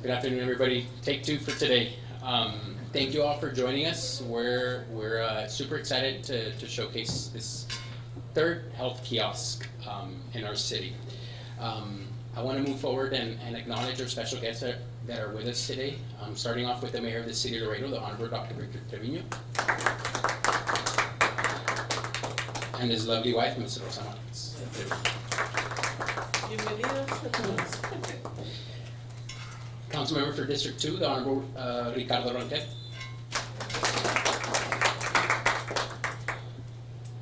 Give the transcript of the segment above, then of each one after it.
Good afternoon, everybody. Take two for today. Thank you all for joining us. We're super excited to showcase this third health kiosk in our city. I want to move forward and acknowledge our special guests that are with us today. Starting off with the Mayor of the City of Laredo, the Honorable Dr. Victor Trevino, and his lovely wife, Ms. Rosa Marquez. Bienvenidos. Councilmember for District 2, the Honorable Ricardo Ronquet.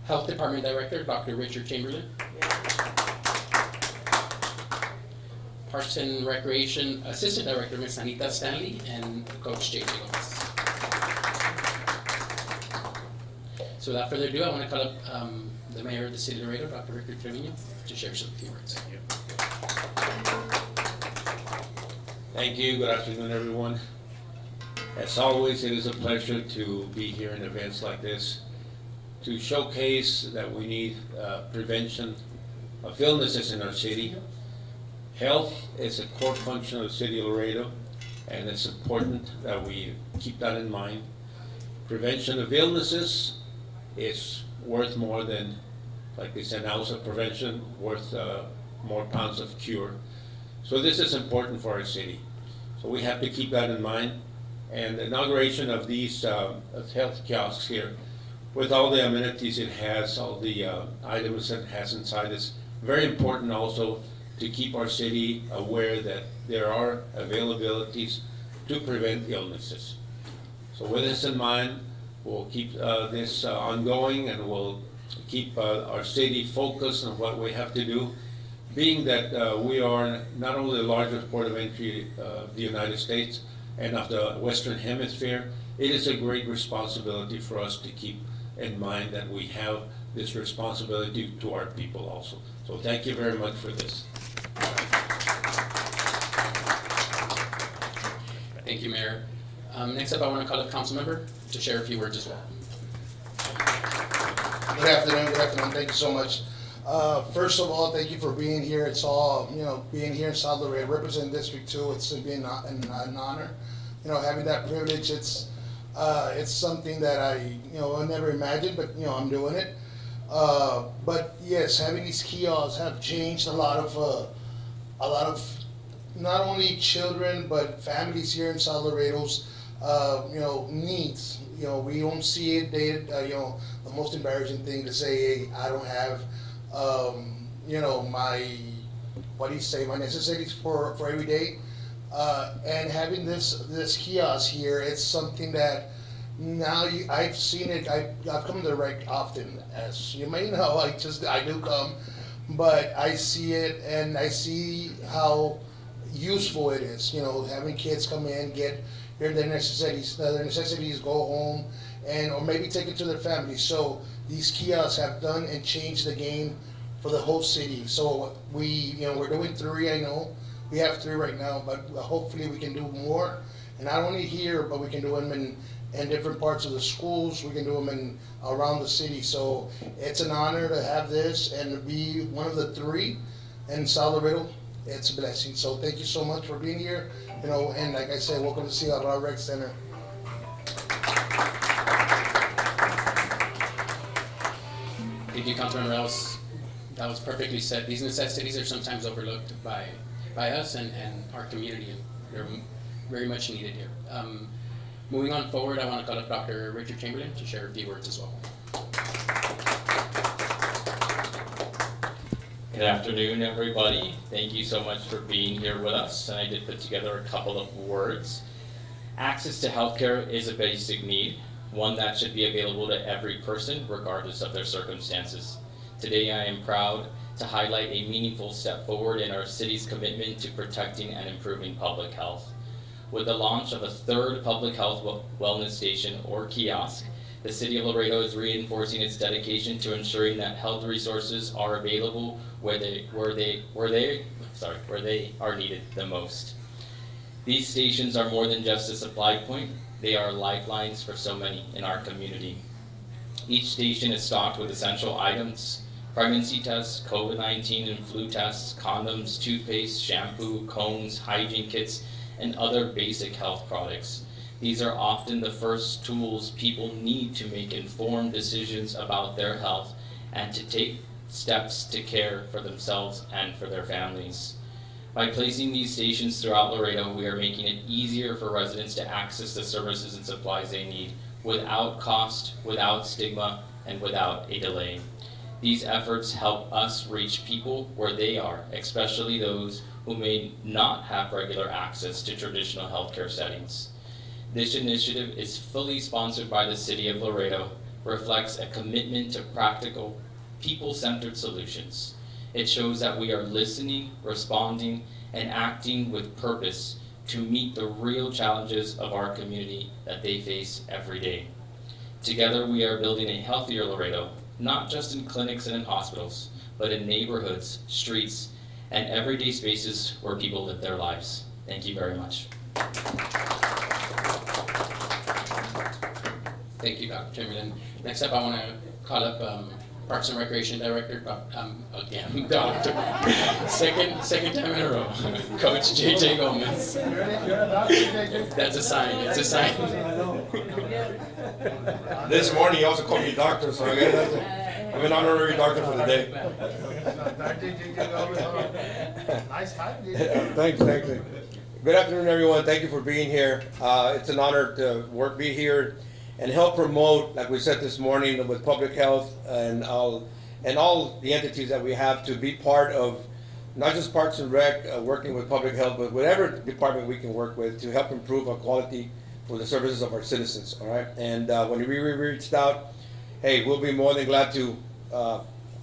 Health Department Director, Dr. Richard Chamberlain. Parks and Recreation Assistant Director, Ms. Anita Stanley, and Coach J.J. Gomez. So without further ado, I want to call up the Mayor of the City of Laredo, Dr. Victor Trevino, to share some few words. Thank you. Thank you. Good afternoon, everyone. As always, it is a pleasure to be here in events like this to showcase that we need prevention of illnesses in our city. Health is a core function of the city of Laredo, and it's important that we keep that in mind. Prevention of illnesses is worth more than, like they said, an ounce of prevention, worth more pounds of cure. So this is important for our city. So we have to keep that in mind. And the inauguration of these health kiosks here, with all the amenities it has, all the items it has inside, is very important also to keep our city aware that there are availabilities to prevent illnesses. So with this in mind, we'll keep this ongoing, and we'll keep our city focused on what we have to do, being that we are not only the largest port of entry of the United States and of the Western Hemisphere. It is a great responsibility for us to keep in mind that we have this responsibility to our people also. So thank you very much for this. Thank you, Mayor. Next up, I want to call up Councilmember to share a few words as well. Good afternoon, thank you so much. First of all, thank you for being here. It's all, being here in South Laredo, representing District 2, it's been an honor. Having that privilege, it's something that I never imagined, but, I'm doing it. But yes, having these kiosks have changed a lot of not only children, but families here in South Laredo's, needs. We don't see it. The most embarrassing thing to say, hey, I don't have, my necessities for every day. And having this kiosk here, it's something that now I've seen it. I've come to Rec often, as you may know. I do come, but I see it and I see how useful it is. Having kids come in, get their necessities, go home, or maybe take it to their family. So these kiosks have done and changed the game for the whole city. So we're doing 3. I know we have 3 right now, but hopefully we can do more. And not only here, but we can do them in different parts of the schools. We can do them around the city. So it's an honor to have this and to be one of the 3 in South Laredo. It's a blessing. So thank you so much for being here. And like I said, welcome to Cigarroa Rec Center. Thank you, Councilmember. That was perfectly said. These necessities are sometimes overlooked by us and our community, and they're very much needed here. Moving on forward, I want to call up Dr. Richard Chamberlain to share a few words as well. Good afternoon, everybody. Thank you so much for being here with us. And I did put together a couple of words. Access to healthcare is a basic need, one that should be available to every person, regardless of their circumstances. Today, I am proud to highlight a meaningful step forward in our city's commitment to protecting and improving public health. With the launch of a 3rd public health wellness station, or kiosk, the City of Laredo is reinforcing its dedication to ensuring that health resources are available where they are needed the most. These stations are more than just a supply point, they are lifelines for so many in our community. Each station is stocked with essential items, pregnancy tests, COVID-19 and flu tests, condoms, toothpaste, shampoo, combs, hygiene kits, and other basic health products. These are often the first tools people need to make informed decisions about their health and to take steps to care for themselves and for their families. By placing these stations throughout Laredo, we are making it easier for residents to access the services and supplies they need without cost, without stigma, and without a delay. These efforts help us reach people where they are, especially those who may not have regular access to traditional healthcare settings. This initiative is fully sponsored by the City of Laredo, reflects a commitment to practical, people-centered solutions. It shows that we are listening, responding, and acting with purpose to meet the real challenges of our community that they face every day. Together, we are building a healthier Laredo, not just in clinics and in hospitals, but in neighborhoods, streets, and everyday spaces where people live their lives. Thank you very much. Thank you, Dr. Chamberlain. Next up, I want to call up Parks and Recreation Director, again, Doctor, second time in a row, Coach JJ Gomez. That's a sign, it's a sign. This morning, you also called me doctor, so I guess I'm an honorary doctor for the day. Nice time, Thanks. Good afternoon, everyone. Thank you for being here. It's an honor to be here and help promote, like we said this morning, with public health and all the entities that we have to be part of, not just Parks and Rec, working with public health, but whatever department we can work with to help improve our quality for the services of our citizens, all right? And when we reached out, hey, we'll be more than glad to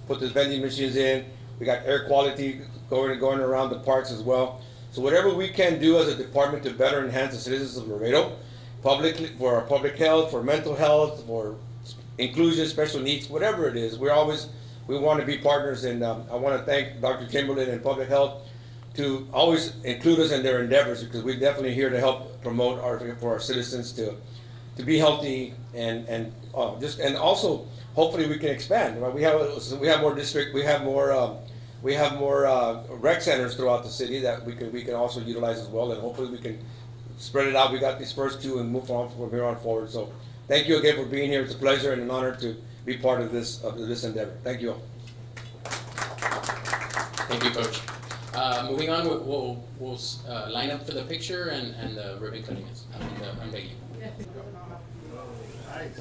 put the vending machines in. We got air quality going around the parks as well. So whatever we can do as a department to better enhance the citizens of Laredo, for our public health, for mental health, for inclusion, special needs, whatever it is, we want to be partners. And I want to thank Dr. Chamberlain and Public Health to always include us in their endeavors, because we're definitely here to help promote for our citizens to be healthy and also hopefully we can expand. Right? We have more district, we have more rec centers throughout the city that we can also utilize as well, and hopefully we can spread it out. We got these first two and move on from here on forward. So thank you again for being here. It's a pleasure and an honor to be part of this endeavor. Thank you all. Thank you, Coach. Moving on, we'll line up for the picture and the ribbon cutting. I'm begging. Nice.